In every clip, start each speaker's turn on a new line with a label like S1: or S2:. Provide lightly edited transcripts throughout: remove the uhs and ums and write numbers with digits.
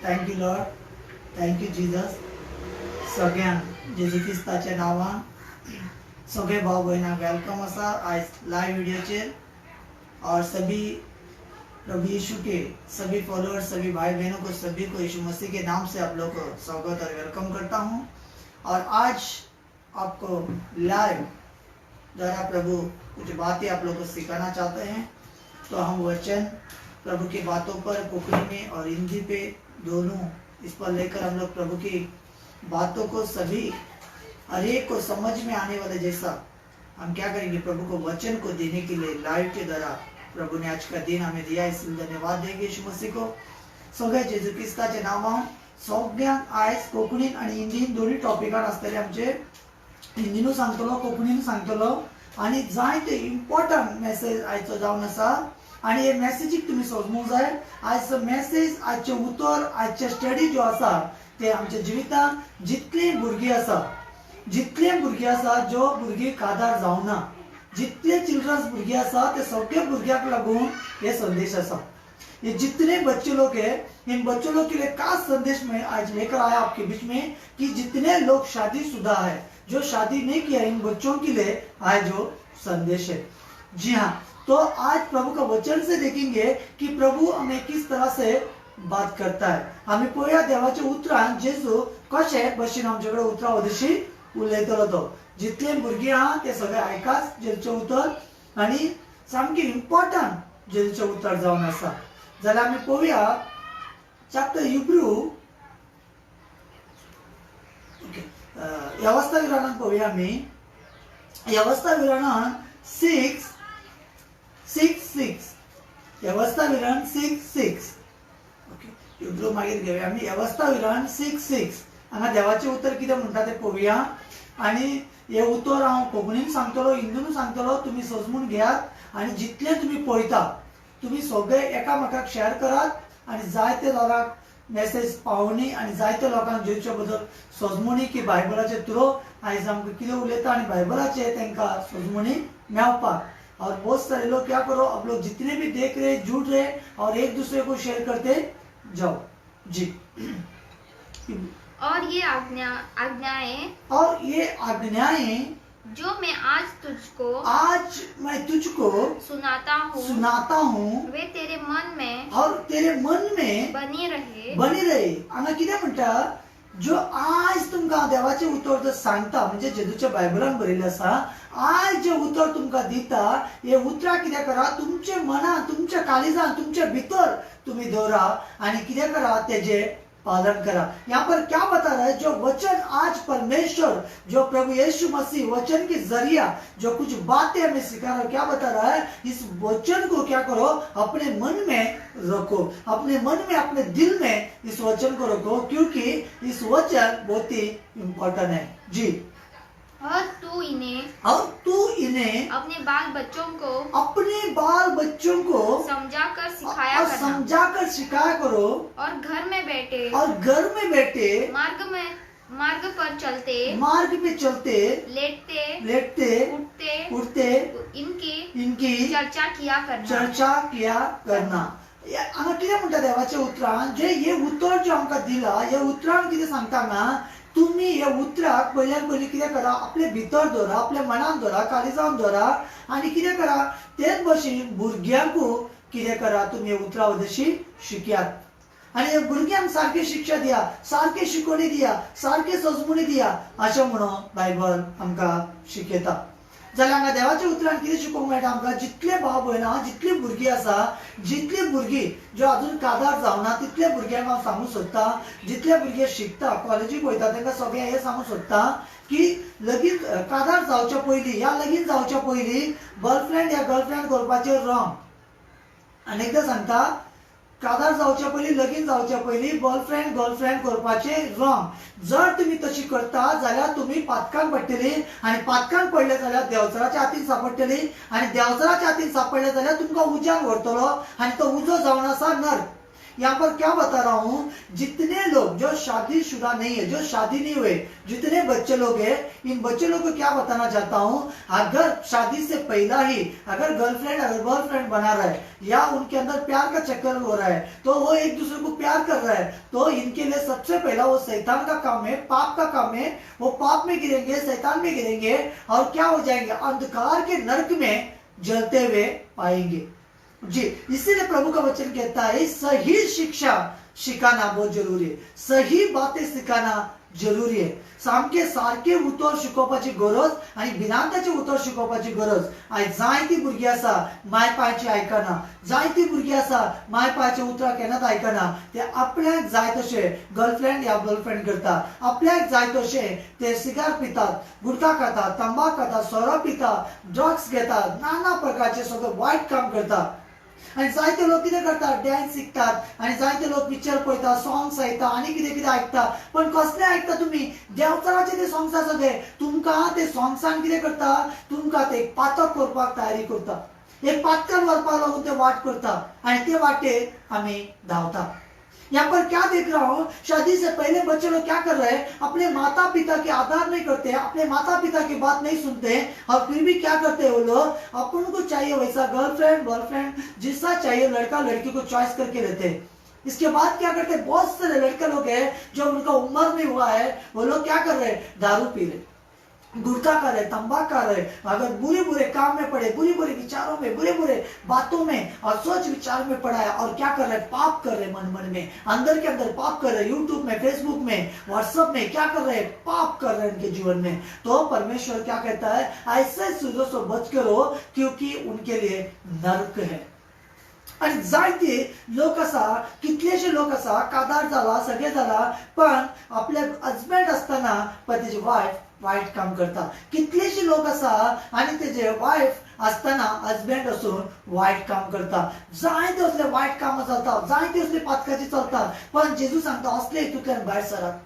S1: Thank you Lord, thank you Jesus. सगळ्यांक जेजू क्रिस्ताच्या नावान सगळे भाव भयणांक वेलकम आसा आज लाइव वीडियोचेर. और सभी प्रभु यीशु के सभी फॉलोअर्स, सभी भाई बहनों को, सभी को यीशु मसीह के नाम से आप लोग को स्वागत और वेलकम करता हूँ. और आज आपको लाइव द्वारा प्रभु कुछ बातें आप लोग को सिखाना चाहते हैं. तो हम वचन प्रभु की बातों पर कोंकणी में और हिंदी पे दोनों इस पर लेकर हम लोग प्रभु की बातों को सभी हर एक को समझ में आने वाले जैसा हम क्या करेंगे, प्रभु को वचन को देने के लिए लाइव के द्वारा प्रभु ने आज का दिन हमें दिया, इसलिए धन्यवाद देंगे यीशु मसीह को. सगळे जेजू क्रिस्ताच्या नावान सगळ्यांक आज कोंकणीन आणि हिंदीन दोन्ही टॉपिकान आसतले. आमचे हिंदीनू सांगतलो, कोंकणीन सांगतलो आणि जायते इम्पॉर्टंट मेसेज आयचो जावन आसा. आणि हे मेसेजीक तुम्ही समजूंक जाय. आयचो मेसेज, आजचे उतर, आजचे स्टडी जो आसा ते आमच्या जिवितान जितले भुरगीं आसा, जो भुरगीं कादार जावना, जितले चिल्ड्रन्स भुरगीं आसा ते सगळे भुरग्यांक लागून हे संदेश आसा. ये जितने बच्चे लोग हैं, इन बच्चों लोग के लिए खास संदेश में आज लेकर आया आपके बीच में कि जितने लोग शादीशुदा है, जो शादी नहीं किया, इन बच्चों के लिए आज जो संदेश है. जी हाँ, तो आज प्रभु का वचन से देखेंगे कि प्रभु हमें किस तरह से बात करता है. आम्ही पळया देवाचे उतरान जेजू कशे भशेन आमच्याकडे उतरा वदशी उलयतलो. तो जितले भुरगीं आहा ते सगळे आयकाच जेजूचे उतर आणि सामकी इम्पॉर्टंट जेजूचे उतर जावन आसा. जाल्यार आमी पळोवया चॅप्टर हिब्रू, ओके, व्यवस्था विवरणान पळोवया आमी. व्यवस्था विवरणान 6:6 व्यवस्था विवरण 6:6. ओके, हिब्रू मागीर घेवया आमी. व्यवस्था विवरण 6:6 हांगा देवाचे उतर कितें म्हणटा ते पळोवया. आणि हे उतर हांव कोंकणीन सांगतलो, हिंदीनूय सांगतलो, तुम्ही समजून घेयात आणि जितले तुम्ही पळयता तुम्ही सगळे एकामेकाक शेअर करात आणि जायते लोकांक मेसेज पावोवनी आणि जायते लोकांक जेजूच्या बद्दल समजूनी की बायबलाचे थ्रू आयज आमकां कितें उलयता आणि बायबलाचे तांकां समजूनी मेळपाक. और बहुत सारे लोग क्या करो, अब लोग जितने भी देख रहे, जुड़ रहे और एक दूसरे को शेयर करते जाओ. जी.
S2: और ये आज्ञाएं जो मैं आज मैं तुझको सुनाता हूँ वे तेरे मन में बनी रहे.
S1: हांगा कितें म्हणटा, जो आज तुमकां देवाचे उतर जर सांगता, म्हणजे जेजूच्या बायबलान बरयल्लें आसा, आज जे उतर तुमकां दिता, हे उतरां कितें करा, तुमचे मनान, तुमच्या काळजान, तुमच्या भितर तुम्ही दवरा आणि कितें करा, तेजे पालन करा. यहाँ पर क्या बता रहा है, जो वचन आज परमेश्वर, जो प्रभु यीशु मसीह वचन के जरिया जो कुछ बातें हमें सिखा रहा है, क्या बता रहा है, इस वचन को क्या करो, अपने मन में रखो, अपने मन में, अपने दिल में इस वचन को रखो, क्योंकि इस वचन बहुत ही इम्पोर्टेंट है. जी.
S2: और तू इन्हें अपने बाल बच्चों को समझाकर
S1: सिखाया करो.
S2: और घर में
S1: बैठे
S2: मार्ग पर चलते
S1: लेटते उठते इनकी
S2: चर्चा किया
S1: करना. हांगा कितें म्हणटा देवाच्या उतरान, जे हे उतर जो आमकां दिला, हे उतरान कितें सांगता हांगा, तुम्ही हे उतराक पयल्यान पयलीं कितें करा, आपले भितर दवरा, आपल्या मनान दवरा, काळजान दवरा आणि कितें करा, तेच भशेन भुरग्यांकू कितें करा, तुम्ही उतरा वदशी शिकयात आणि भुरग्यांक सारखी शिक्षा दिया, सारखी शिकवणी दिया, सारखी समजूनी दिया, अशें म्हणून बायबल आमकां शिकयता. जाल्यार हांगा देवाच्या उतरान कितें शिकोवंक मेळटा आमकां, जितले भाव भयणां, जितली भुरगीं आसा, जितली भुरगीं ज्यो अजून कादार जावना, तितले भुरग्यांक हांव सांगूंक सोदता, जितले भुरगे शिकता, कॉलेजीक वयता, तांकां सगळें हें सांगूंक सोदता की लगीन कादार जावच्या पयलीं, या लगीन जावच्या पयलीं बॉयफ्रेंड या गर्लफ्रेंड करपाचें रॉंग. अनेकदां सांगता, कादार जावच्या पयलीं, लगीन जावच्या पयलीं बॉयफ्रेंड गर्लफ्रेंड करपाचे रॉंग. जर तुम्ही तशी करता जाल्यार तुम्ही पातकान पडटली आणि पातकान पडले जाल्यार देवचराच्या हातीन सापडटली आणि देवचराच्या हातीन सापडले जाल्यार तुमकां उज्यान व्हरतलो आणि तो उजो जावन आसा नर्क. यहाँ पर क्या बता रहा हूँ, जितने लोग जो शादीशुदा नहीं है, जो शादी नहीं हुए, जितने बच्चे लोग हैं, इन बच्चे लोग को क्या बताना चाहता हूँ, अगर शादी से पहला ही अगर गर्लफ्रेंड अगर बॉयफ्रेंड बना रहा है या उनके अंदर प्यार का चक्कर हो रहा है, तो वो एक दूसरे को प्यार कर रहा है, तो इनके लिए सबसे पहला वो शैतान का काम है, पाप का काम है। वो पाप में गिरेंगे, शैतान में गिरेंगे और क्या हो जाएंगे, अंधकार के नरक में जलते हुए पाएंगे जी। इसीलिए प्रभु का वचन कहता है सही शिक्षा सिखाना बहुत जरूरी है, सही बातें सिखाना जरुरी आहे. सामके सारखे उतर शिकोवपाची गरज आणि भिरांताचे उतर शिकोवपाची गरज. आयज जायती भुरगीं आसा मायपायची आयकना, जायती भुरगीं आसा मायपायचे उतरां केन्नाच आयकना. ते आपल्याक जाय तशे गर्लफ्रेंड या बॉयफ्रेंड करता, आपल्याक जाय तशे ते सिगार पितात, गुटखा खातात, तंबाखू खातात, सोरो पितात, ड्रग्स घेतात, नाना प्रकारचे सगळे वाईट काम करतात. आणि जायते लोक कितें करतात, डान्स शिकतात आणि जायते लोक पिक्चर पळयतात, सॉंग्स आयकतात आणि कितें कितें आयकतात. पण कसले आयकता तुम्ही, देवचाराचे ते सॉंग्स आसा सगळे, तुमकां ते सॉंग्सान कितें करता, तुमकां ते पातक करपाक तयारी करता, एक पातकान व्हरपाक लागून ते वाट करता आणि ते वाटेर आमी धांवता. यहाँ पर क्या देख रहा हूँ, शादी से पहले बच्चे लोग क्या कर रहे हैं, अपने माता पिता के आदर नहीं करते, अपने माता पिता की बात नहीं सुनते और फिर भी क्या करते हैं वो लोग, अपन को चाहिए वैसा गर्लफ्रेंड बॉयफ्रेंड जिसका चाहिए लड़का लड़की को चॉइस करके लेते हैं. इसके बाद क्या करते हैं, बहुत सारे लड़के लोग हैं जो उनका उम्र नहीं हुआ है, वो लोग क्या कर रहे हैं, दारू पी रहे, गुटखा कर रहे, तंबाकू कर रहे, अगर बुरे बुरे काम में पड़े, बुरे बुरे विचारों में, बुरे बुरे बातों में और सोच विचार में पड़ा है और क्या कर रहे, पाप कर रहे, मन मन में अंदर के अंदर पाप कर रहे, यूट्यूब में, फेसबुक में, व्हाट्सएप में क्या कर रहे, पाप कर रहे उनके जीवन में. तो परमेश्वर क्या कहता है, ऐसे चीजों से बच करो क्योंकि उनके लिए नरक है. आणि जायते लोक असा, कितलेशे लोक असा, कादार झाला, सगळे झाला, पण आपल्या हजबंड असताना पण त्याची वाईफ वाईट काम करता. कितलेशे लोक असा आणि त्याचे वाईफ असताना हजबंड असून वाईट काम करता. जायते असले वाईट काम चालतात, जायते असले पातकाची चालतात, पण जेजू सांगता असले हितूंतल्यान भायर सरात.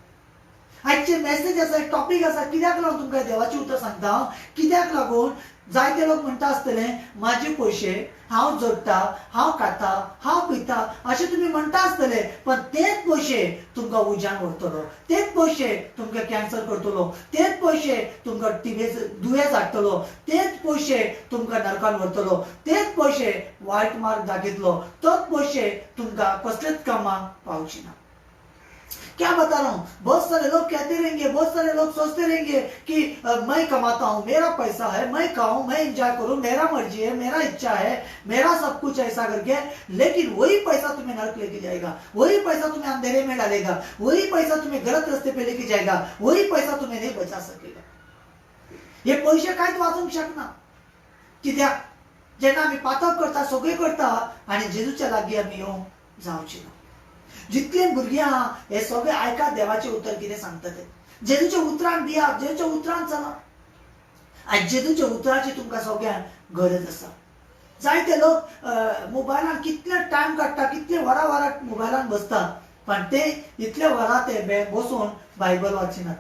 S1: आजचे मेसेज असा, एक टॉपिक असा, कित्याक लागून तुमकां देवाची उतर सांगता, कित्याक लागून जायते लोक म्हणटा आसतले माझे पयशे हांव जोडटा, हांव खाता, हांव पिता अशें तुमी म्हणटा आसतले, पण तेच पयशे तुमकां उज्यान व्हरतलो, तेच पयशे तुमकां कॅन्सर करतलो, तेच पयशे तुमकां दुयेंस हाडटलो, तेच पयशे तुमकां नरकान व्हरतलो, तेच पयशे वायट मार्ग दाखयतलो, तोच पयशे तुमकां कसलेच कामाक पावची ना. क्या बता रहा हूँ, बहुत सारे लोग कहते रहेंगे, बहुत सारे लोग सोचते रहेंगे कि मैं कमाता हूँ, मेरा पैसा है, मैं खाऊं, मैं एंजॉय करूं, मेरा मर्जी है, मेरा इच्छा है, मेरा सब कुछ ऐसा करके. लेकिन वही पैसा तुम्हें नरक लेके जाएगा, वही पैसा तुम्हें अंधेरे में डालेगा, वही पैसा तुम्हें गलत रास्ते पे लेके जाएगा, वही पैसा तुम्हें नहीं बचा सकेगा. हे पैसे कांयच वाचूंक शकना. कित्याक जेन्ना आमी पातक करता, सगळे करता आणि जेजूच्या लागीं आमी येवंक जावची ना. जितले भुरगे आहा हे सगळे आयका देवाचे उतर कितें सांगता ते. जेजूच्या उतरान बिया, जेजूच्या उतरान चला. आज जेजूच्या उतराची तुमकां सगळ्यांक गरज आसा. जायते लोक मोबायलान कितले टायम काडटा, कितले वरां वरां मोबायलान बसतात, पण ते इतले वरां ते बसून बायबल वाचिनात.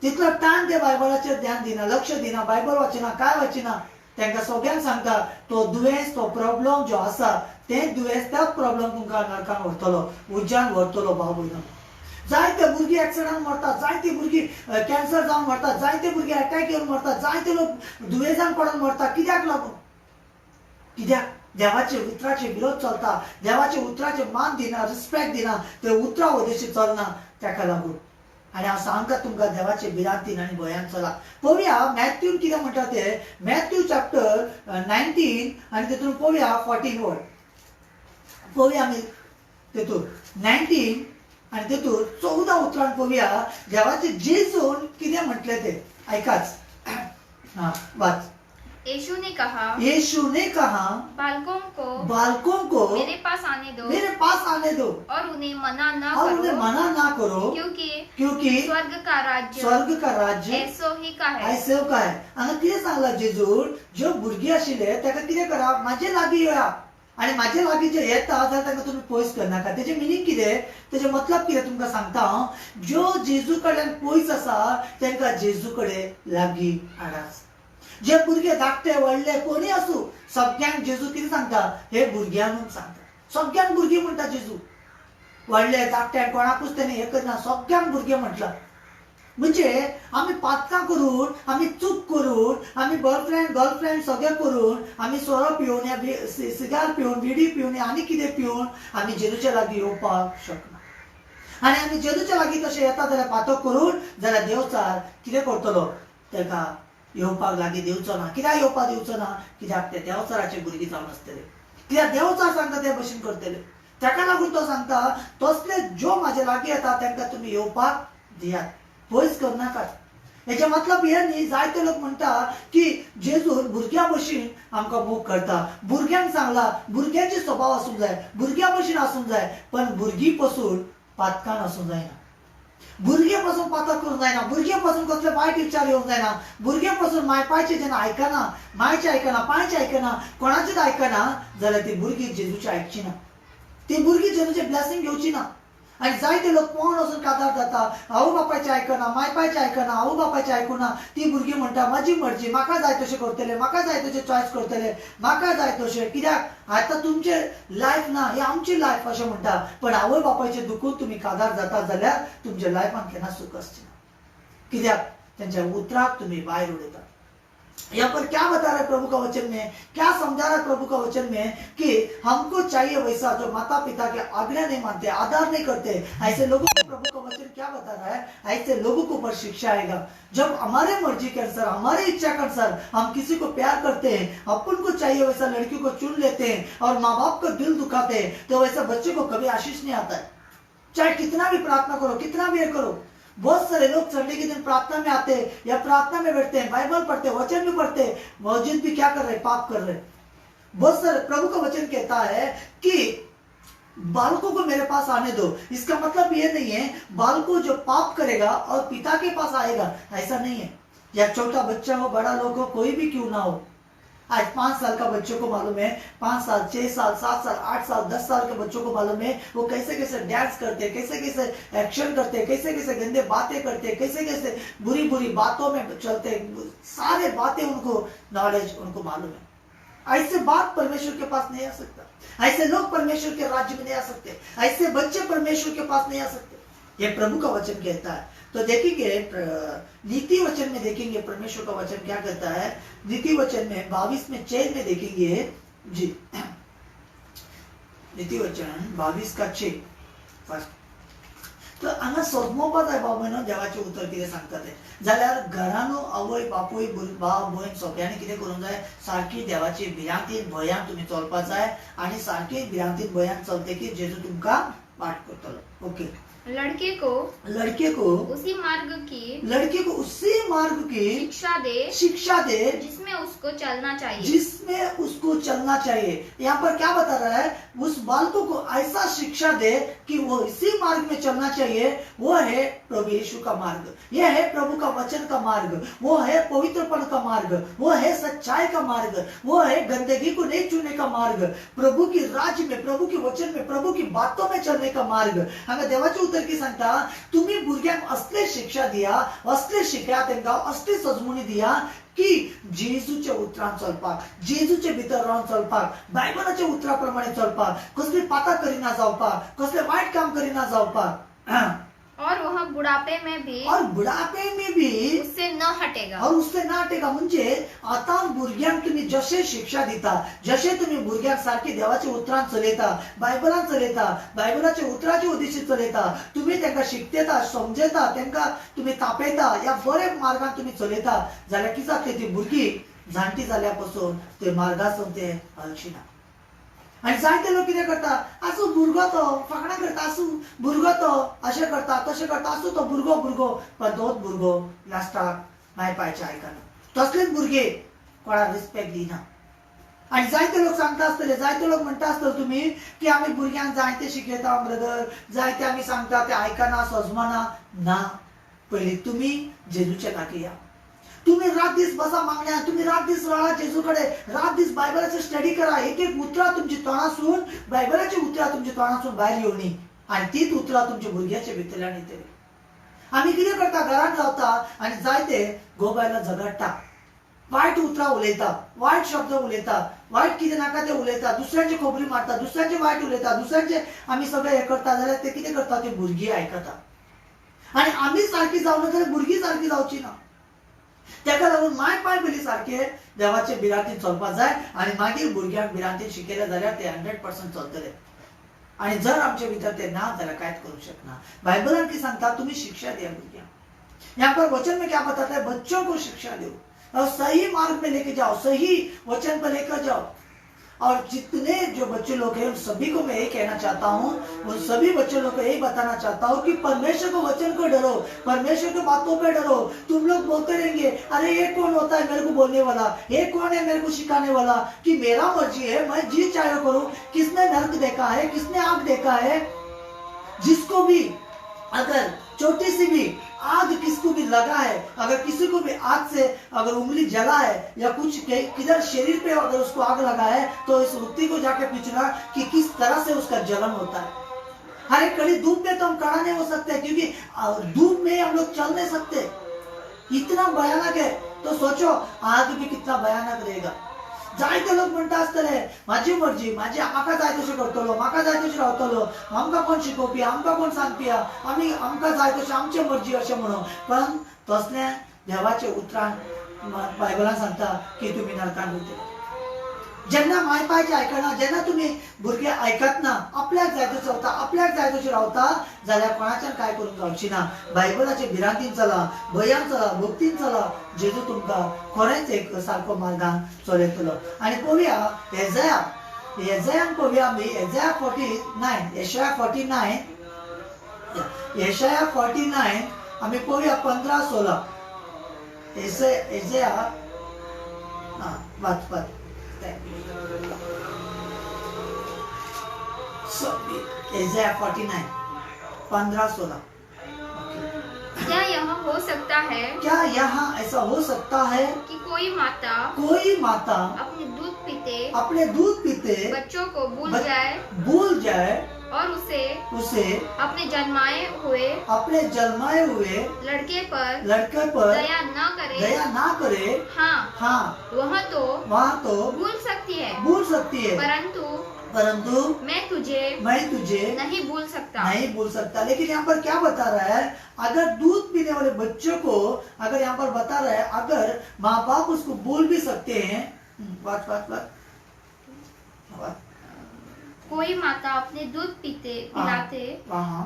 S1: तितलो टायम ते बायबलाचेर ध्यान दिना, लक्ष दिना, बायबल वाचिना, काय वाचिना. तांकां सगळ्यांक सांगता तो दुयेंस, तो प्रॉब्लेम जो आसा ते दुयेंस, त्याच प्रॉब्लेम तुमकां नरकान व्हरतलो, उज्यान व्हरतलो. भाव भयणो, जायते भुरगीं एक्सिडंट मरतात, जायती भुरगीं कॅन्सर जावन मरतात, जायते भुरगे अटॅक येवन मरतात, जायते लोक दुयेंसान पडून मरतात. कित्याक लागून, कित्याक देवाचे उतराचे विरोध चलता, देवाचे उतराचे मान दिना, रिस्पेक्ट दिना, ते उतरा उद्देशी चलना, ताका लागून. आणि हांव सांगता तुमकां देवाचे भिरांतीन आनी भयान चला. पळोवया मॅथ्यून कितें म्हणटा ते, मॅथ्यू चॅप्टर 19 आनी तेतून पळोवया 14 वर्ड. पळोवया आमी तेतून 19 आनी तेतून 14 उतरान पळोवया देवाचे जेजून कितें म्हटलें ते. ऐकाच, वाच.
S2: यीशु ने कहा,
S1: बालकों को
S2: मेरे पास आने दो और उन्हें मना ना करो, क्योंकि स्वर्ग का राज्य ऐसो ही का है.
S1: हांगा कितें सांगला जेजून, ज्यो भुरगीं आशिल्ले ताका कितें करा, म्हाजे लागीं येया आणि माझे लागीं जे येता जाल्यार तांकां तुमी पयस करनाका. तेजे मिनींग कितें, तेजे मतलब कितें तुमकां सांगता हांव. ज्यो जेजू कडल्यान पयस आसा तांकां जेजू कडेन लागीं हाडात. जे भुरगे धाकटे व्हडले कोणी असू, सगळ्यांक जेजू कितें सांगता, हे भुरग्यांक सांगता. सगळ्यांक भुरगीं म्हणटा जेजू. व्हडले धाकटे कोणाकूच तेणे हे करना, सगळ्यांक भुरगे म्हटलं. म्हणजे आम्ही पातकां करून, आम्ही चूक करून, आम्ही गर्लफ्रेंड सगळे करून, आम्ही सोरो पिवन या सिगार पिवन, बिडी पिवन आनी कितें पिवन आम्ही जेजूच्या लागीं येवपाक शकना. आनी आमी जेजूच्या लागीं तशें येता जाल्यार पातक करून जाल्यार देवचार कितें करतलो, तेका येवपाक लागीं दिवचो ना. कित्याक येवपाक दिवचो ना? कित्याक ते देवचाराचे भुरगीं जावन आसतले. कित्याक देवचार सांगता ते भशेन करतले. ताका लागून तो सांगता तसले ज्यो म्हाजे लागीं येता तांकां तुमी येवपाक दियात, पयस करनाकात. हेचे मतलब हे न्ही, जायते लोक म्हणटा की जेजून भुरग्यां भशेन आमकां मोग करता, भुरग्यांक सांगला, भुरग्यांचे स्वभाव आसूंक जाय, भुरग्यां भशेन आसूंक जाय, पण भुरगीं पसून पातकान आसूंक जायना. भुरगे पासून पातक करूंक जायना, भुरगे पासून कसले वायट विचार येवंक जायना, भुरगे पासून मायपायचे जेन्ना आयकना, मायचे आयकना, पायचे आयकना, कोणाचेच आयकना जाल्यार ती भुरगीं जेजूचे आयकची ना, ती भुरगीं जेजूचे ब्लेसिंग घेवची ना. आणि जायते लोक कोण वचून काजार जाता, आवय बापायचे आयकना, मायपायचे आयकना, आवय बापायचे आयकुना, ती भुरगीं म्हणटा म्हाजी मर्जी, म्हाका जाय तशें करतले, म्हाका जाय तशें चॉयस करतले, म्हाका जाय तशें. कित्याक आतां तुमचे लायफ ना, ही आमची लायफ अशें म्हणटा. पण आवय बापायचे दुखून तुम्ही काजार जाता जाल्यार तुमच्या लायफान केन्ना सुख आसचें ना. कित्याक तेंच्या उतराक तुम्ही भायर उडयता. यहाँ पर क्या बता रहा है प्रभु का वचन में, क्या समझा रहा है प्रभु का वचन में कि हमको चाहिए वैसा जो माता पिता के आज्ञा नहीं मानते, आदर नहीं करते, ऐसे लोगों को प्रभु का वचन क्या बता रहा है, ऐसे लोगों को ऊपर शिक्षा आएगा. जब हमारे मर्जी के अनुसार, हमारी इच्छा के अनुसार हम किसी को प्यार करते हैं, अपन को चाहिए वैसा लड़की को चुन लेते हैं और माँ बाप का दिल दुखाते हैं, तो वैसा बच्चे को कभी आशीष नहीं आता है. चाहे कितना भी प्रार्थना करो, कितना भी करो. बहुत सारे लोग संडे के दिन प्रार्थना में आते हैं या प्रार्थना में बैठते हैं, बाइबल पढ़ते हैं, वचन भी पढ़ते हैं, मौजूद भी क्या कर रहे हैं, पाप कर रहे हैं. बहुत सारे प्रभु का वचन कहता है कि बालकों को मेरे पास आने दो. इसका मतलब ये नहीं है बालकों जो पाप करेगा और पिता के पास आएगा, ऐसा नहीं है. या छोटा बच्चा हो, बड़ा लोग हो, कोई भी क्यों ना हो. आज 5 साल का बच्चों को मालूम है, 5 साल, 6 साल, 7 साल, 8 साल, 10 साल के बच्चों को मालूम है वो कैसे कैसे डांस करते हैं, कैसे कैसे एक्शन करते हैं, कैसे कैसे गंदे बातें करते हैं, कैसे कैसे बुरी बुरी बातों में चलते हैं. सारे बातें उनको नॉलेज, उनको मालूम है. ऐसे बात परमेश्वर के पास नहीं आ सकता, ऐसे लोग परमेश्वर के राज्य में नहीं आ सकते, ऐसे बच्चे परमेश्वर के पास नहीं आ सकते. ये प्रभु का वचन कहता है. तो देखेंगे नीति वचन में, देखेंगे परमेश्वर का वचन क्या कहता है. नीति वचन में 22 में 6 में देखेंगे जी, नीति वचन 22 का 6 फर्स्ट. तर हांगा सोदमोवपाक जाय बाबा देवाचे उतर कितें सांगता तें. जाल्यार घरानो आवय बापूय भाव भयण सगळ्यांनी कितें करूंक जाय, सारकी देवाची भिरांतीन भयान तुमी चलपाक जाय. आनी सारकी भिरांतीन भयान चलते की जेजू तुमकां पाठ करतलो. ओके.
S2: लड़के को उसी मार्ग की शिक्षा दे जिसमें उसको चलना चाहिए. यहाँ पर क्या बता रहा है, उस बालकों को ऐसा शिक्षा दे कि वो इसी मार्ग में चलना चाहिए. वो है प्रभु यीशु का मार्ग, यह है प्रभु का वचन का मार्ग, वो है पवित्रपन का मार्ग, वो है सच्चाई का मार्ग, वो है गंदगी को नहीं छूने का मार्ग, प्रभु की राज्य में, प्रभु के वचन में, प्रभु की बातों में चलने का मार्ग. हांगा देवाचे उतर की सांगता, तुम्ही भुरग्यांक असले शिक्षा दिया, असले शिकया तेंका, असली सजमुणी दिया की जेजूच्या उतरान चलपाक, जेजूचे भितर रावन चलपाक, बायबलाच्या उतरा प्रमाणे चलपाक, कसली पाता करिना जावपाक, कसले वाईट काम करिना जावपाक. और वह बुढ़ापे में भी उससे न हटेगा. म्हणजे आता भुरग्यांक तुम्ही जशे शिक्षा दिता, जशे तुम्ही भुरग्यांक सारखी देवाच्या उतरान चलयता, बायबलान चलयता, बायबलाच्या उतराचे उद्देशी चलयता, तुम्ही त्यांना शिकतेता, समजयता, त्यांना तुम्ही तापयता, या बरे मार्गान तुम्ही चलयता, जाल्यार कितें जातली ती भुरगीं जाणटी जाल्यापासून ते मार्गासून ते हलचिना. आणि जायते लोक कितें करता, आसूं भुरगो तो फकाणां करता, आसूं भुरगो तो अशें करता, तशें करता, आसूं तो भुरगो, पण तोच भुरगो लास्टाक मायपायचे आयकना. तसलेच भुरगे कोणाक रिस्पेक्ट दिना. आणि जायते लोक सांगता आसतले, जायते लोक म्हणटा आसतले तुम्ही की आमी भुरग्यांक जायते शिकयता ब्रदर, जायते आमी सांगता ते आयकना, सजमना. ना, पयलीं तुमी जेजूच्या लागीं या. तुम्ही रात दीस बसा मागण्या, तुम्ही रात दीस राळा जेजूकडे, रात दीस बायबलाचे स्टडी करा. एक एक उतरां तुमची तोंडासून, बायबलाची उतरां तुमच्या तोंडासून भायर येवनी, आणि तीच उतरां तुमच्या भुरग्याच्या भितरल्यान येतली. आमी कितें करता, घरांत रावता आनी जायते घोव बायलां झगडटा. वाईट उतरा उलयता, वाईट शब्द उलयता, वाईट कितें नाका तें उलयता, दुसऱ्यांची खोबरी मारता, दुसऱ्यांचे वाईट उलयता, दुसऱ्यांचे आमी सगळे हे करता जाल्यार ते कितें करता, ती भुरगीं आयकता. आनी आमी सारकी जावना जाल्यार भुरगीं सारकी जावची ना. तेका लागून माय पाय पयलीं सारखे देवाचे बिरांतीन चलपाक जाय आनी मागीर भुरग्यांक बिरांतीन शिकयले जाल्यार ते 100% चलतले. आणि जर आमच्या भितर ते ना जाल्यार कांयच करूंक शकना. बायबलान कितें सांगता, तुमी शिक्षा दिया भुरग्यांक. यहाँ पर वचन में क्या बताता है, बच्चों को शिक्षा दो और सही मार्ग में लेके जाओ, सही वचन पर लेकर जाओ. और जितने जो बच्चे लोग हैं उन सभी को मैं यही कहना चाहता हूँ, उन सभी बच्चे लोग को यही बताना चाहता हूँ कि परमेश्वर को वचन को डरो, परमेश्वर की बातों पे डरो. तुम लोग बोलते रहेंगे, अरे ये कौन होता है मेरे को बोलने वाला, ये कौन है मेरे को सिखाने वाला, कि मेरा मर्जी है, मैं जी चाहे करूँ. किसने नरक देखा है, किसने आग देखा है. जिसको भी अगर छोटी सी भी आग किसको भी लगा है, अगर किसी को भी आग से अगर उंगली जला है या कुछ किधर शरीर पे अगर उसको आग लगा है, तो इस व्यक्ति को जाके पूछना कि किस तरह से उसका जलन होता है. हर एक कड़ी धूप में तो हम खड़ा नहीं हो सकते, क्योंकि धूप में हम लोग चल नहीं सकते, इतना भयानक है. तो सोचो आग भी कितना भयानक रहेगा. जायते लोक म्हणटा आसतले, माझी मर्जी, म्हाका जाय तशें करतलो, म्हाका जाय तशें रावतलो, आमकां कोण शिकोवपी, आमकां कोण सांगपी, आमकां जाय तशें आमची मर्जी अशें म्हणून. पण तसले देवाचे उतरान बायबलान सांगता की तुमी नरकान वयतले. जेन्ना माय पायचे आयकना, जेन्ना तुमी भुरगे आयकत ना, आपल्याक जाय तशें चलता, आपल्याक जाय तशें रावता, जाल्यार कोणाच्यान काय करूंक जावची ना. बायबलाचे भिरांतीन चला, भयान चला, भक्तीन चला, जेजू तुमकां खरेंच एक सारको मार्गान चलयतलो. आनी पळोवया येझायान पळोवया आमी, येझाया 49, येशाया 49 आमी पळोवया 15-16. येझाया वाच Isaiah 49, 15-16.
S3: क्या यह हो सकता है,
S2: क्या यहाँ ऐसा हो सकता है
S3: कि कोई माता
S2: अपने दूध पीते
S3: बच्चों को भूल जाए और उसे अपने जन्माए हुए लड़के पर दया न करे. हाँ, वह तो भूल सकती है, परंतु मैं तुझे नहीं भूल सकता.
S2: लेकिन यहाँ पर क्या बता रहा है, अगर दूध पीने वाले बच्चों को, अगर यहाँ पर बता रहा है अगर माँ बाप उसको भूल भी सकते हैं.
S3: कोई माता अपने दूध पिलाते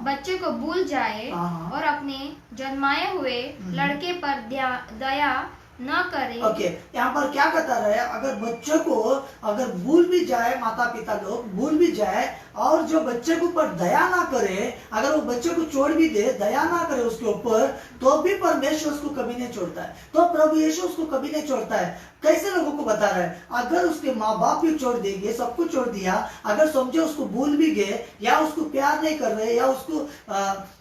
S3: बच्चे को भूल जाए और अपने जन्माए हुए लड़के पर दया न करे.
S2: ओके, यहाँ पर क्या बता रहा है, अगर बच्चों को अगर भूल भी जाए, माता पिता लोग भूल भी जाए और जो बच्चे के ऊपर दया ना करे, अगर वो बच्चे को छोड़ भी दे, दया ना करे उसके ऊपर, तो भी परमेश्वर उसको कभी नहीं छोड़ता है. तो प्रभु यीशु उसको कभी नहीं छोड़ता है. कैसे लोगों को बता रहा है, अगर उसके माँ बाप भी छोड़ देंगे, सब कुछ छोड़ दिया, अगर समझे उसको भूल भी गए, या उसको प्यार नहीं कर रहे, या उसको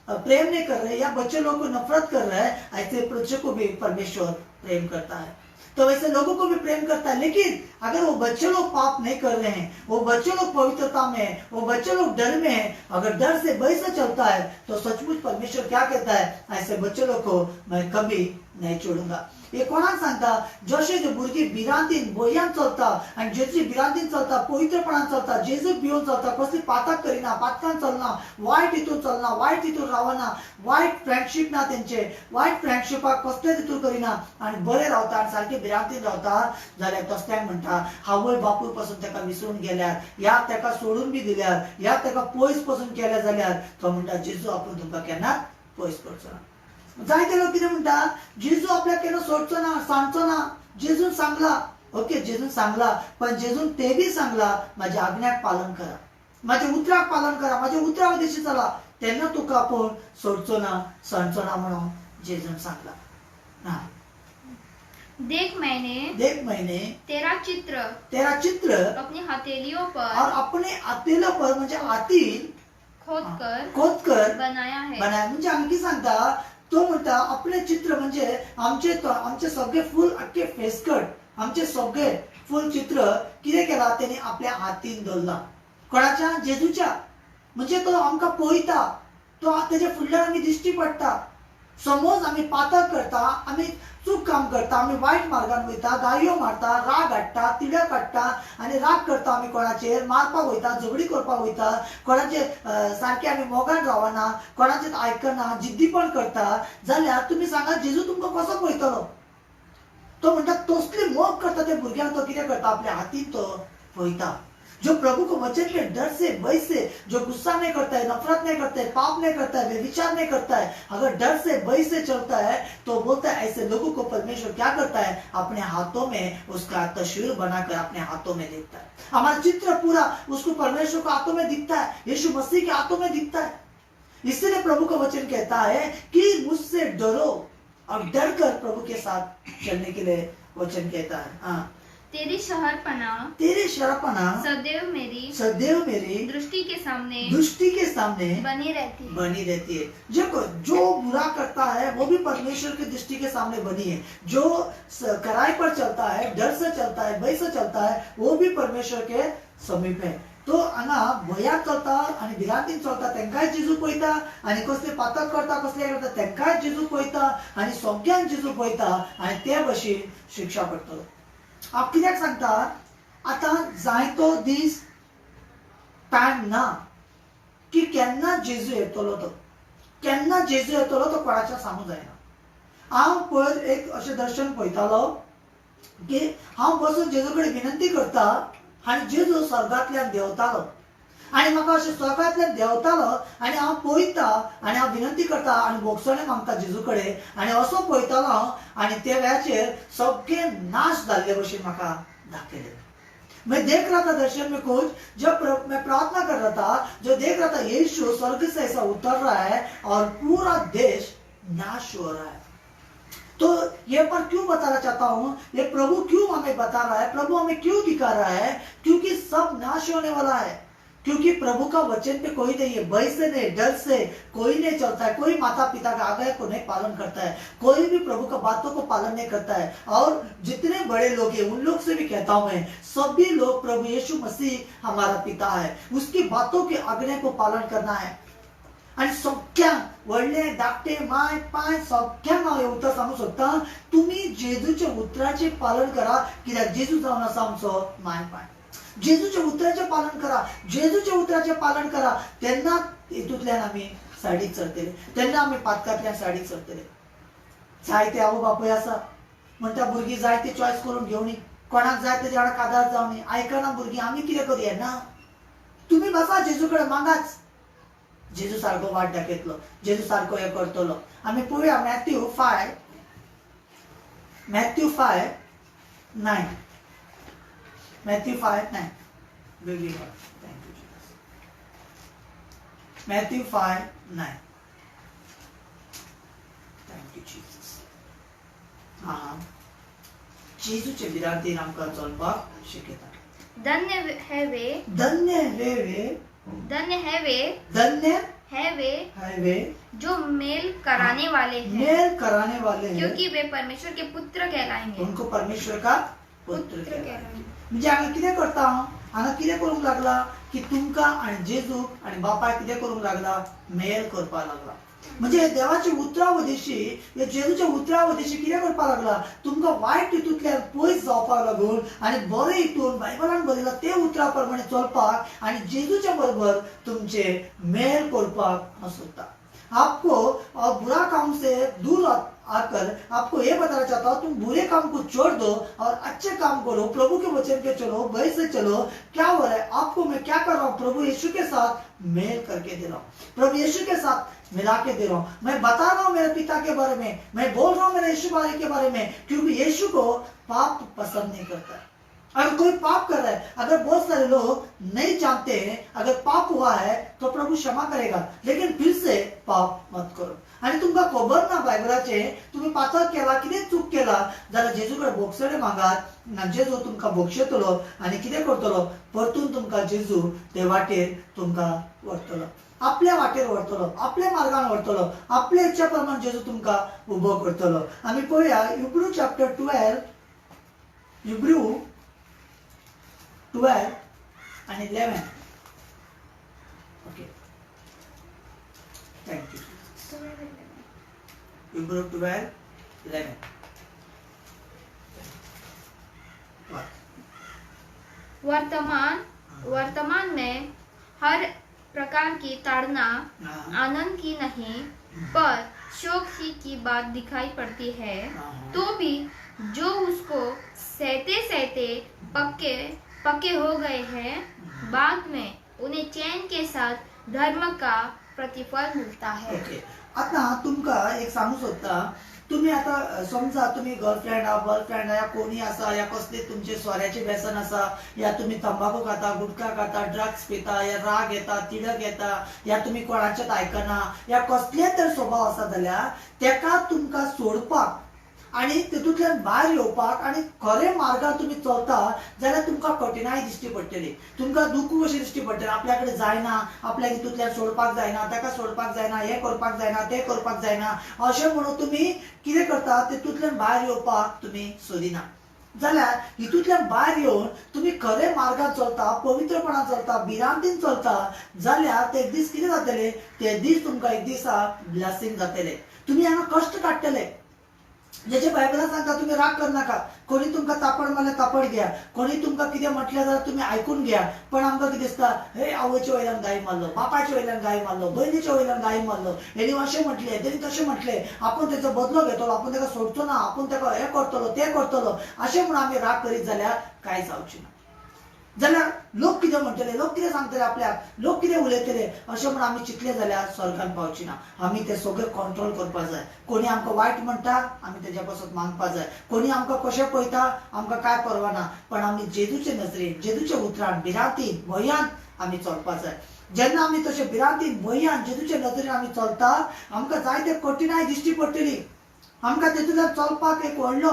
S2: प्रेम नहीं कर रहे, या बच्चे लोगों को नफरत कर रहे हैं, ऐसे बच्चे को भी परमेश्वर प्रेम करता है. तो वैसे लोगों को भी प्रेम करता है. लेकिन अगर वो बच्चे लोग पाप नहीं कर रहे हैं, वो बच्चे लोग पवित्रता में है, वो बच्चे लोग डर में है, अगर डर से भय से चलता है, तो सचमुच परमेश्वर क्या कहता है, ऐसे बच्चे लोग को मैं कभी नहीं छोड़ूंगा. हे कोणाक सांगता, जशे जे भुरगीं भिरांतीन भयान चलता आनी जेची भिरांतीन चलता, पवित्रपणान चलता, जेजूक भिवून चलता, कसली पातक करिना, पातकान चलना, वायट हितून चलना, वायट हितून रावना, वायट फ्रेंडशिप ना तेंचे, वायट फ्रेंडशिपाक कसलेच हितून करिना आनी बरे रावता आनी सारखे भिरांतीन रावता, जाल्यार तसल्यांक म्हणटा आवय बापूय पासून तेका विसरून गेल्यार, या तेका सोडून बी दिल्यार, या तेका पयस पासून केल्या जाल्यार तो म्हणटा जेजू आपूण तुमकां केन्नाच पयस करचो ना. जायते लोक कितें म्हणटा, जेजू आपल्याक केन्ना सोडचो ना, सांगचो ना. जेजून सांगला, ओके, जेजून सांगला, पण जेजून ते बी सांगला माझ्या आज्ञाक पालन करा, माझ्या उतराक पालन करा, माझ्या उतरा दिशी चला, तेन्ना तुका आपूण सोडचो ना, सांगचो ना म्हणून जेजून सांगला.
S3: देख मैंने तेरा चित्र अपनी हथेलियों पर
S2: म्हणजे हातीन खोदकर
S3: बनाया है.
S2: म्हणजे आणखी सांगता, तो म्हणता आपले चित्र म्हणजे आमचे सगळे फुल अख्खे फेसकट, आमचे सगळे फुल चित्र कितें केला, तेणे आपल्या हातीन दवरला. कोणाच्या, जेजूच्या. म्हणजे तो आमकां पळयता, तो तेजे फुडल्यान आमी दिश्टी पडटा. समज आम्ही पातक करता, आम्ही चूक काम करता, आम्ही वाईट मार्गान वयता, गाळयो मारता, राग हाडटा, तिडक हाडटा आनी राग करता आम्ही कोणाचेर, मारपाक वयता, झगडी करपाक वयता, कोणाचे सारखे आम्ही मोगान रावना, कोणाचेच आयकना, जिद्दीपण करता, जाल्यार तुम्ही सांगा जेजू तुमकां कसो पळयतलो? तो म्हणटा तसली मोग करता ते भुरग्यांक तो कितें करता? आपल्या हातीन तो पळयता. जो प्रभु को वचन के डर से, भय से, जो गुस्सा नहीं करता है, नफरत नहीं करता है, पाप नहीं करता है, विचार नहीं करता है, अगर डर से, भय से चलता है तो बोलता है ऐसे लोगों को परमेश्वर क्या करता है? अपने हाथों में उसका तस्वीर बनाकर अपने हाथों में देखता है। हमारा चित्र पूरा उसको परमेश्वर के हाथों में दिखता है, यीशु मसीह के हाथों में दिखता है। इसलिए प्रभु का वचन कहता है कि मुझसे डरो और डर कर प्रभु के साथ चलने के लिए वचन कहता है। हाँ,
S3: तेरी शहरपना
S2: सदैव मेरी
S3: दृष्टि के सामने
S2: बनी रहती है। जो बुरा करता है वो भी परमेश्वर की दृष्टि के सामने बनी है। जो कराई पर चलता है, डर से चलता है, भय से चलता है, वो भी परमेश्वर के समीप है। तो हांगा भयाक चलता आणि भिरांतीन चलता तेंकाय जेजू पळयता आणि कसले पातक करता कसले करता तेंकाय जेजू पळयता आणि सगळ्यांक जेजू पळयता आणि ते भशेन शिक्षा पडटलो। हांव कित्याक सांगता, आतां जायतो दीस टायम ना की केन्ना जेजू येतलो तो, केन्ना जेजू येतलो तो कोणाच्या सांगूंक जायना। हांव पयर एक अशें दर्शन पळयतालो की हांव बसून जेजू कडेन विनंती करता आणि जेजू स्वर्गांतल्यान देंवतालो आणि म्हाका अशें स्वर्गांतल्यान देंवतालो आणि हांव पळयता आणि हांव विनंती करता आणि बोगसणे मागता जेजू कडेन आणि असो पळयतालो हांव आणि त्या वेळाचेर सगळे नाश जाल्ले भशेन म्हाका दाखयले। मैं देख रहा था दर्शन में कुछ, जब मैं प्रार्थना कर रहा था, जो देख रहा था यीशु स्वर्ग से ऐसा उतर रहा है और पूरा देश नाश हो रहा है। तो ये पर क्यों बताना चाहता हूँ, ये प्रभु क्यों हमें बता रहा है, प्रभु हमें क्यों दिखा रहा है? क्योंकि सब नाश होने वाला है। क्योंकि प्रभु का वचन पे कोई नहीं है, भय से नहीं, डर से कोई नहीं चलता है, कोई माता पिता का आज्ञा को नहीं पालन करता है, कोई भी प्रभु का बातों को पालन नहीं करता है। और जितने बड़े लोग हैं उन लोग से भी कहता हूं मैं, सभी लोग प्रभु यीशु मसीह हमारा पिता है, उसकी बातों के आज्ञा को पालन करना है। आणि सगळ्यांक व्हडले धाकटे माय पाय सगळ्यांक हांव हे उतर सांगूंक सोदता, तुम्ही जेजूच्या उतराचे पालन करा, कित्याक जेजू जावन आसा आमचो माय पाय। जेजूच्या उतराचे पालन करा, जेजूच्या उतराचे पालन करा, तेन्ना हितूंतल्यान आमी सायडीक चलतले, तेन्ना आमी पातकांतल्यान सायडीक चलतले। जायते आवय बापूय आसा म्हणटा भुरगीं जायते चॉयस करून घेवनी, कोणाक जाय तेजे वांगडा कादार जावनी, आयकना भुरगीं, आमी कितें करुया? ना, तुम्ही बसा जेजू कडेन मागाच, जेजू सारको वाट दाखयतलो, जेजू सारको हे करतलो। आमी पळोवया Matthew 5:9 Matthew 5:9 Begi thank you Jesus. Matthew 5:9 thank you Jesus. हां, जेजूचे विरांतीन आमकां चलपाक शिकयता।
S3: धन्य है वे जो मेल कराने वाले हैं, क्योंकि वे परमेश्वर के पुत्र कहलाएंगे।
S2: उनको परमेश्वर का पुत्र कहलाएंगे। म्हणजे हांगा कितें करता, हांगा कितें करूंक लागला की तुमकां आणि जेजू आणि बापाय कितें करूंक लागला? मेल करपाक लागला। म्हणजे देवाचे उतरावदेशी, या जेजूच्या उतरावदेशी कितें करपाक लागला? तुमकां वायट हितूंतल्यान पयस जावपाक लागून आणि बरे हितून बायबलान बरयला ते उतरा प्रमाणे चलपाक आणि जेजूच्या बरोबर तुमचे मेल करपाक सोदता। आपको और बुरा काम से दूर आकर आपको ये बताना चाहता हूँ, तुम बुरे काम को छोड़ दो और अच्छे काम करो, प्रभु के वचन पे चलो, भय से चलो। क्या हो रहा है? आपको मैं क्या कर रहा हूँ? प्रभु यीशु के साथ मेल करके दे रहा हूँ, प्रभु यीशु के साथ मिला के दे रहा हूँ। मैं बता रहा हूँ मेरे पिता के बारे में, मैं बोल रहा हूँ मेरे यीशु के बारे में, क्योंकि यीशु को पाप पसंद नहीं करता है। अगर कोई पाप कर रहा है, अगर बहुत सारे लोग नहीं जानते हैं, अगर पाप हुआ है तो प्रभु क्षमा करेगा, लेकिन फिर से पाप मत करो। आणि तुमकां खबर ना बायबलाचे, तुम्ही पातक केला, कितें चूक केला जाल्यार जेजू कडेन बोगसणे मागात, जेजू तुमकां बोगशेतलो आणि कितें करतलो? परतून तुमकां जेजू ते वाटेर तुमकां व्हरतलो, आपल्या वाटेर व्हरतलो, आपल्या मार्गान व्हरतलो, आपल्या इच्छा प्रमाण जेजू तुमकां उबो करतलो। आमी पळोवया Hebrew chapter 12 Hebrew 12 and 11. Okay. Thank you.
S1: Hebrew 12:11.
S3: वर्तमान में हर प्रकार की ताड़ना आनंद की नहीं पर शोक ही की बात दिखाई पड़ती है, तो भी जो उसको सहते सहते पक्के हो गए हैं, बाद में उन्हें चैन के साथ धर्म का प्रतिफल मिलता है.
S2: ओके, आता तुमका एक सांगू सोदता. तुम्ही आता समजा तुम्ही गर्लफ्रेंड आहा, बॉयफ्रेंड या कोणी असा, या कसले तुमचे सोऱ्याचे व्यसन असा, या तुम्ही तंबाखू खाता, गुटखा खाता, ड्रग्स पिता, या राग येता, तिडक येता, या तुम्ही कोणाचेच आयकना, या कसले तर स्वभाव असा जाल्यार तेका तुमका सोडपाक आणि तेतूंतल्यान भायर येवपाक आणि खरे मार्गार तुम्ही चलता जाल्यार तुमकां कठिनाई दिश्टी पडटली, तुमकां दुःख कशी दिश्टी पडटली. आपल्याकडे जायना, आपल्या हितूंतल्यान सोडपाक जायना, ताका सोडपाक जायना, हे करपाक जायना, ते करपाक जायना, अशें म्हणून तुम्ही कितें करता, तेतूंतल्यान भायर येवपाक तुम्ही सोदिना. जाल्यार हितूंतल्यान भायर येवन तुम्ही खरे मार्गार चलता, पवित्रपणान चलता, भिरांतीन चलता जाल्यार ते दीस कितें जातले, ते दीस तुमकां एक दिसा ब्लेसिंग जातले. तुम्ही हांगा कश्ट काडटले. जेचे बायबलान सांगता तुम्ही राग कर नाका, कोणी तुमकां तापड मारल्यार तापड घ्या, कोणी तुमकां कितें म्हटलें जाल्यार तुम्ही आयकून घ्या. पण आमकां कितें दिसता, हे आवयचे वयल्यान गाय मारलो, बापाचे वयल्यान गाय मारलो, बहिणीच्या वयल्यान गाय मारलो, हेणी अशें म्हटलें, तेणी तशें म्हटलें, आपण तेचो बदलो घेतलो, आपण ताका सोडचो ना, आपण ताका हे करतलो, ते करतलो, अशें म्हणून आमी राग करीत जाल्यार कांय जावचें ना. जाल्यार लोक कितें म्हणटले, लोक कितें सांगतले आपल्याक, लोक कितें उलयतले, अशें म्हणून आमी चिंतले जाल्यार स्वर्गान पावची ना. आमी ते सगळें कंट्रोल करपाक जाय. कोणी आमकां वायट म्हणटा आमी तेज्या पासून मागपाक जाय, कोणी आमकां कशें पळयता आमकां काय परवा ना, पण आमी जेजूचे नजरेन, जेजूच्या उतरान, भिरांतीन, भंयान आमी चलपाक जाय. जेन्ना आमी तशें भिरांतीन, भंयान, जेजूच्या नजरेन आमी चलता, आमकां जायते कठिनाई दिश्टी पडटली. आमकां तेतूंतल्यान चलपाक एक व्हडलो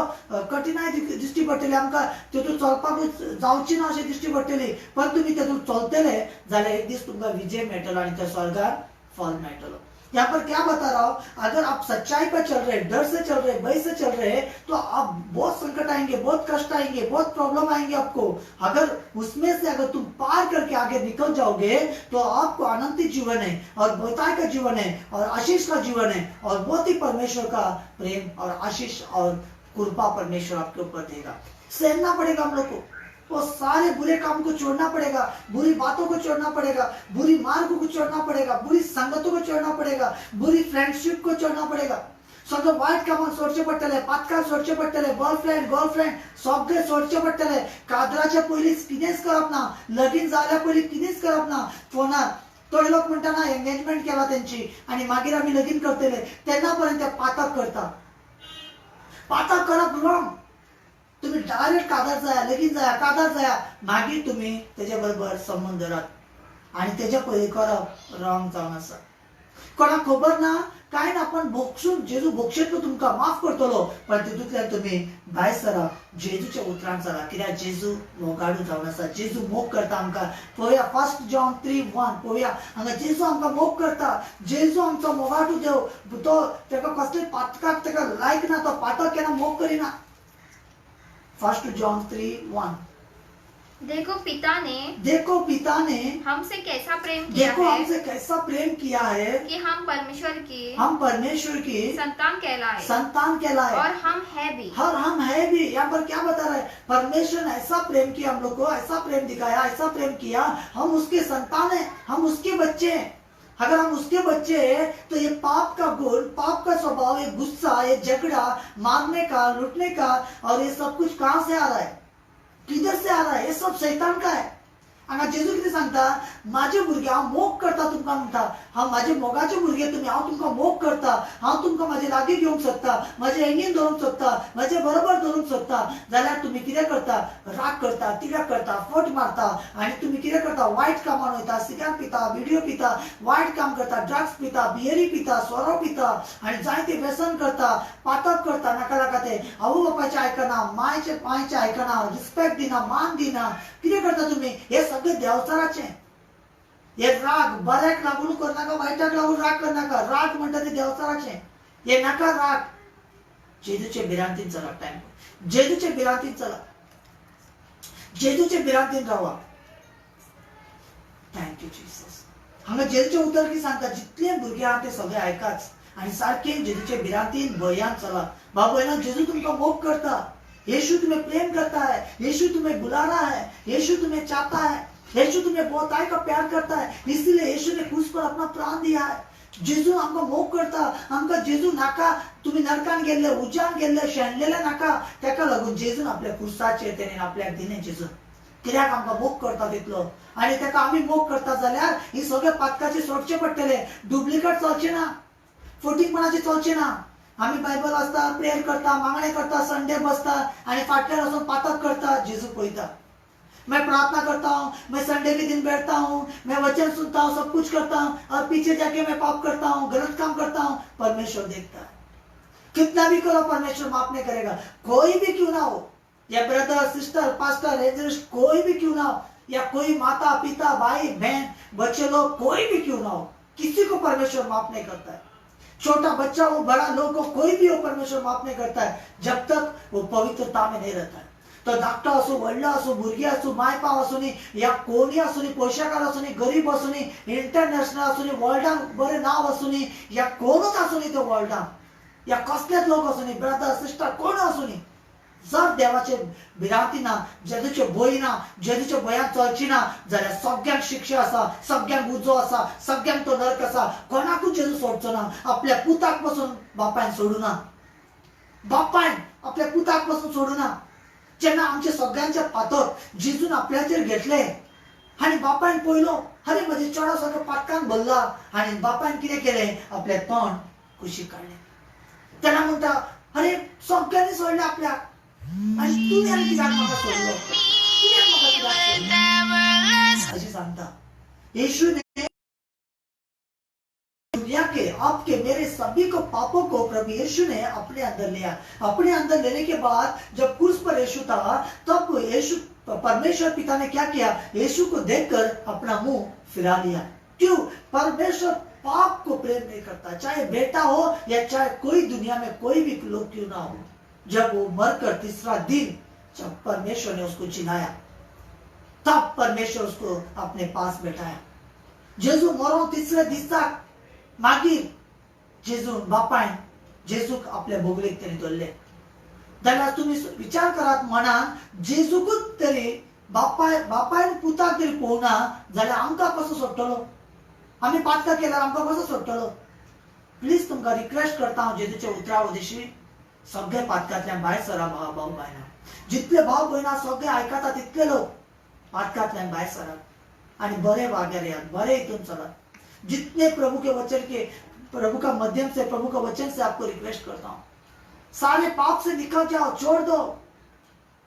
S2: कठिनाई दिश्टी पडटली, आमकां तेतून चलपाकूच जावची ना अशें दिश्टी पडटली. पण तुमी तेतून चलतले जाल्यार एक दीस तुमकां विजय मेळटलो आणि त्या स्वर्गार फल मेळटलो. यहाँ पर क्या बता रहा हूं, अगर आप सच्चाई पर चल रहे, डर से चल रहे, भय से चल रहे, तो आप बहुत संकट आएंगे, बहुत कष्ट आएंगे, बहुत प्रॉब्लम आएंगे आपको. अगर उसमें से अगर तुम पार करके आगे निकल जाओगे तो आपको अनंत जीवन है और बहुतायत का जीवन है और आशीष का जीवन है और बहुत ही परमेश्वर का प्रेम और आशीष और कृपा परमेश्वर आपके ऊपर देगा. सहना पड़ेगा हम लोग को, वो सारे बुरे काम को छोड़ना पड़ेगा, बुरी बातों को छोड़ना पड़ेगा, बुरी मार्ग को छोड़ना पड़ेगा, बुरी संगतों को छोड़ना पड़ेगा, बुरी फ्रेंडशिप को छोड़ना पड़ेगा. सगळं वाईट कामां सोडचे पडटले, पातकां सोडचे पडटले, बॉयफ्रेंड गर्लफ्रेंड सगळे सोडचे पडटले. काजराच्या पयलीं कितेंच करप ना, लगीन जाल्या पयलीं कितेंच करप ना. फोनार थोडे लोक म्हणटा ना एंगेजमेंट केला त्यांची आणि मागीर आमी लगीन करतले, तेन्ना पर्यंत ते पातक करता. पातक करप रॉंग. तुम्ही डायरेक्ट कादार जाया, लगीन जाया, कादार जाया, मागीर तुम्ही तेच्या बरोबर संबंध राखा आणि तेच्या पयलीं करप रॉंग जावन आसा. कोणाक खबर ना काय ना, पण बोगसून जेजू बोगशेतलो तुमकां माफ करतलो, पण तितूंतल्यान तुम्ही भायर सरा, जेजूच्या उतरान चला, कित्याक जेजू मोगाडू जावन आसा. जेजू मोग करता आमकां. पळोवया 1 जॉन 3:1 पळोवया, हांगा जेजू आमकां मोग करता. जेजू आमचो मोगाडू देव, तो तेका कसले पातकाक तेका लायक ना, तो पातक केन्ना मोग करिना. 1 जॉन 3:1
S3: देखो पिता ने हमसे कैसा प्रेम किया
S2: देखो
S3: है,
S2: हमसे कैसा प्रेम किया है
S3: कि हम परमेश्वर की संतान कहलाए और हम है भी. यहाँ पर क्या बता रहा है, परमेश्वर ने ऐसा प्रेम किया हम लोग को, ऐसा प्रेम दिखाया, ऐसा प्रेम किया, हम उसके संतान हैं, हम उसके बच्चे हैं. अगर हम उसके बच्चे हैं तो ये पाप का गुण, पाप का स्वभाव, ये गुस्सा, ये झगड़ा, मारने का, लूटने का और ये सब कुछ कहां से आ रहा है, किधर से आ रहा है, ये सब शैतान का है. हांगा जेजू कितें सांगता, माझे भुरगे हांव मोग करता तुमकां म्हणटा, हांव माझे मोगाचे भुरगे तुमी, हांव तुमकां मोग करता, हांव तुमकां माझे लागीं घेवंक सोदता, माझे एंगेन धरूंक सोदता, माझे बरोबर धरूंक सोदता. जाल्यार तुमी कितें करता, राग करता, तिडक करता, फट मारता आणि तुमी कितें करता, वायट कामान वयता, सिगारेट पिता, विडियो पिता, वायट काम करता, ड्रग्स पिता, बियरी पिता, सोरो पिता आणि जायते व्यसन करता, पातक करता, नाका नाका ते आवय बापायचे आयकना, मायचे आयकना, रिस्पेक्ट दिना, मान दिना. कितें करता तुमी, हे सगळे देवचाराचे. हे राग बऱ्याक लागून करनाका, वायटाक लागून राग करनाका. राग म्हणटा ते देवचाराचे. हे नाका राग. जेजूचे भिरांतीन चला. टाइम जेजूचे भिरांतीन चला, जेजूचे भिरांतीन राहा. Thank you Jesus. हांगा जेजूचे उतर कितें सांगता, जितले भुरगे आहा ते सगळे आयकाच
S2: आणि सारखे जेजूचे भिरांतीन बयान चला। बाबू है ना, जेजू तुमका मोग करता, यीशु तुम्हें प्रेम करता है, यीशु तुम्हें बुला रहा है, यीशु तुम्हें चाहता है, यीशु तुम्हें बहुत का प्यार करता है, इसीलिए यीशु ने क्रूस पर अपना प्राण दिया है। जेजू आमका मोग करता, आमका जेजू नाका तुम्ही नरकान गेल्ले, उजान गेल्ले, शेणलेले नाका, त्याका लागून जेजून आपल्या क्रूसाचेर तेणे आपल्याक दिले जेजू। कित्याक आमकां मोग करता तितलो, आणि त्याका आम्ही मोग करता जाल्यार ही सगळे पातकाचे सोडचे पडटले, डुप्लिकेट चलचे ना, फटींगपणाचे चलचे ना। आम्ही बायबल वाचता, प्रेयर करता, मागणे करता, संडे बसता आणि फाटल्यान वचून पातक करता, जेजू पळयता। मैं प्रार्थना करता हूँ, मैं संडे के दिन बैठता हूँ, मैं वचन सुनता हूँ, सब कुछ करता हूँ, और पीछे जाके मैं पाप करता हूँ, गलत काम करता हूँ, परमेश्वर देखता है। कितना भी करो परमेश्वर माफ नहीं करेगा। कोई भी क्यों ना हो, या ब्रदर, सिस्टर, पास्टर, एवंजलिस्ट, कोई भी क्यों ना हो, या कोई माता, पिता, भाई, बहन, बच्चे लोग, कोई भी क्यों ना हो, किसी को परमेश्वर माफ नहीं करता है। छोटा बच्चा हो, बड़ा लोग हो, कोई भी हो, परमेश्वर माफ नहीं करता है जब तक वो पवित्रता में नहीं रहता है। तो धाकटो असो, व्हडलो असो, भुरगी असो, मायपाव असो नी, या कोणी असो नी, पोशाकार असो नी, गरीब असो नी, इंटरनॅशनल असो नी, वर्ल्डान बरे नाव असो नी, या कोणूच असो नी तो वर्ल्डान, या कसलेच लोक असो नी, ब्रदर, सिस्टर, कोण असो नी, जर देवाचे भिरांती ना, जेजूचे भय ना, जेजूचे भयान चलची ना, जाल्यार सगळ्यांक शिक्षा असा, सगळ्यांक उजो असा, सगळ्यांक तो नरक असा, कोणाकूच जेजू सोडचो ना। आपल्या पुताक पासून बापायन सोडू ना, बापायन आपल्या पुताक पासून सोडू ना। जेन्ना आमचे सगळ्यांचे पातक जेजून आपल्याचेर घेतले आणि बापायन पळयलो, अरे म्हजे चेडो सगळो पातकान भरला, आणि बापायन कितें केलें, आपले तोंड कुशीक काडलें। तेन्ना म्हणटा, अरे सगळ्यांनी सोडले आपल्याक, आणि तुवें आनी कित्याक म्हाका सोडलो, कित्याक म्हाका सोडलो अशें सांगता। येशू ने दुनिया के, आपके, मेरे सभी को पापों को प्रभु यीशु ने अपने अंदर लिया। अपने अंदर लेने के बाद जब क्रूस पर यीशु था, तब यीशु, परमेश्वर पिता ने क्या किया, यीशु को देखकर अपना मुंह फिरा लिया। क्यों? परमेश्वर पाप को प्रेम नहीं करता, चाहे बेटा हो या चाहे कोई दुनिया में कोई भी लोग क्यों ना हो। जब वो मरकर तीसरा दिन जब परमेश्वर ने उसको चिनाया, तब परमेश्वर उसको अपने पास बैठाया। जेजू मरून तिसऱ्या दिसाक मागीर जेजून बापायन जेजूक आपल्या बोगलेक तरी दवरले। जाल्यार तुम्ही विचार करात मनान, जेजूकूच तरी बापायन पुताक तरी पळोवना जाल्यार आमकां कसो सोडटलो, आमी पातकां केल्यार आमकां कसो सोडटलो। प्लीज तुमकां रिक्वेस्ट करता हांव जेजूच्या उतरा उदेशी, सगळे पातकांतल्यान भायर सरा भाव भयणां, जितले भाव भयणां सगळे आयकता तितले लोक पातकांतल्यान भायर सरात आणि बरे वाग्यार येयात, बरे हितून चलात। जितने प्रभु के वचन के, प्रभु का माध्यम से, प्रभु का वचन से आपको रिक्वेस्ट करता हूं, सारे पाप से निकल जाओ, छोड़ दो,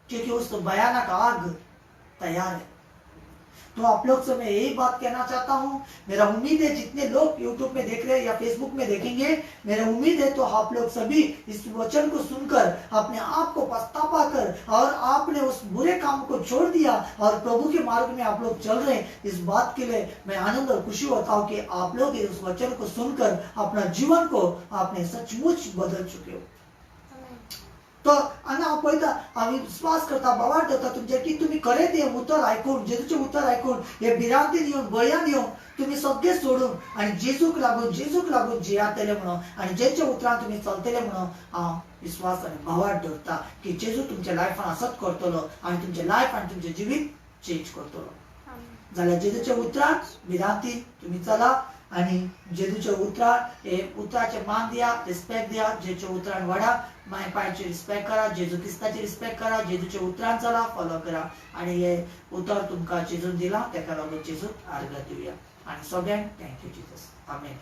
S2: क्योंकि उस भयानक आग तैयार है। तो आप लोग से मैं यही बात कहना चाहता हूं। मेरा उम्मीद है जितने लोग YouTube में देख रहे हैं या Facebook में देखेंगे, मेरा उम्मीद है तो आप लोग सभी इस वचन को सुनकर अपने आप को पछतावा कर, और आपने उस बुरे काम को छोड़ दिया और प्रभु के मार्ग में आप लोग चल रहे हैं। इस बात के लिए मैं आनंद और खुशी होता हूँ कि आप लोग इस वचन को सुनकर अपना जीवन को आपने सचमुच बदल चुके हो। तो आणि हांव पळयता, आम्ही विश्वास करता, बाबार धरता तुमचे की तुम्ही खरें तें उतर आयकून, जेजूचें उतर आयकून, हे भिरांतीन येवन, भयान येवन तुम्ही सगळे सोडून आणि जेजूक लागून जियातले म्हणून, आणि जेच्या उतरान तुम्ही चलतले म्हणून हांव विश्वासाने बाबार धरता की जेजू तुमच्या लायफान असत करतलो आणि तुमचे लायफ आणि तुमचे जिवीत चेंज करतलो। जाल्यार जेजूच्या उतरान भिरांतीन तुम्ही चला, आणि जेजूच्या उतरान हे उतराचे मान दिया, रिस्पेक्ट दिया, जेच्या उतरान वाडा, माय पायची रिस्पेक्ट करा, जेजू क्रिस्ताची रिस्पेक्ट करा, जेजूच्या उतरान चला, फॉलो करा, आणि हे उतर तुमकां जेजून दिला, तेका लागून जेजूक आर्गां दिवया। आणि सगळ्यांक थँक्यू जीसस, आमेन।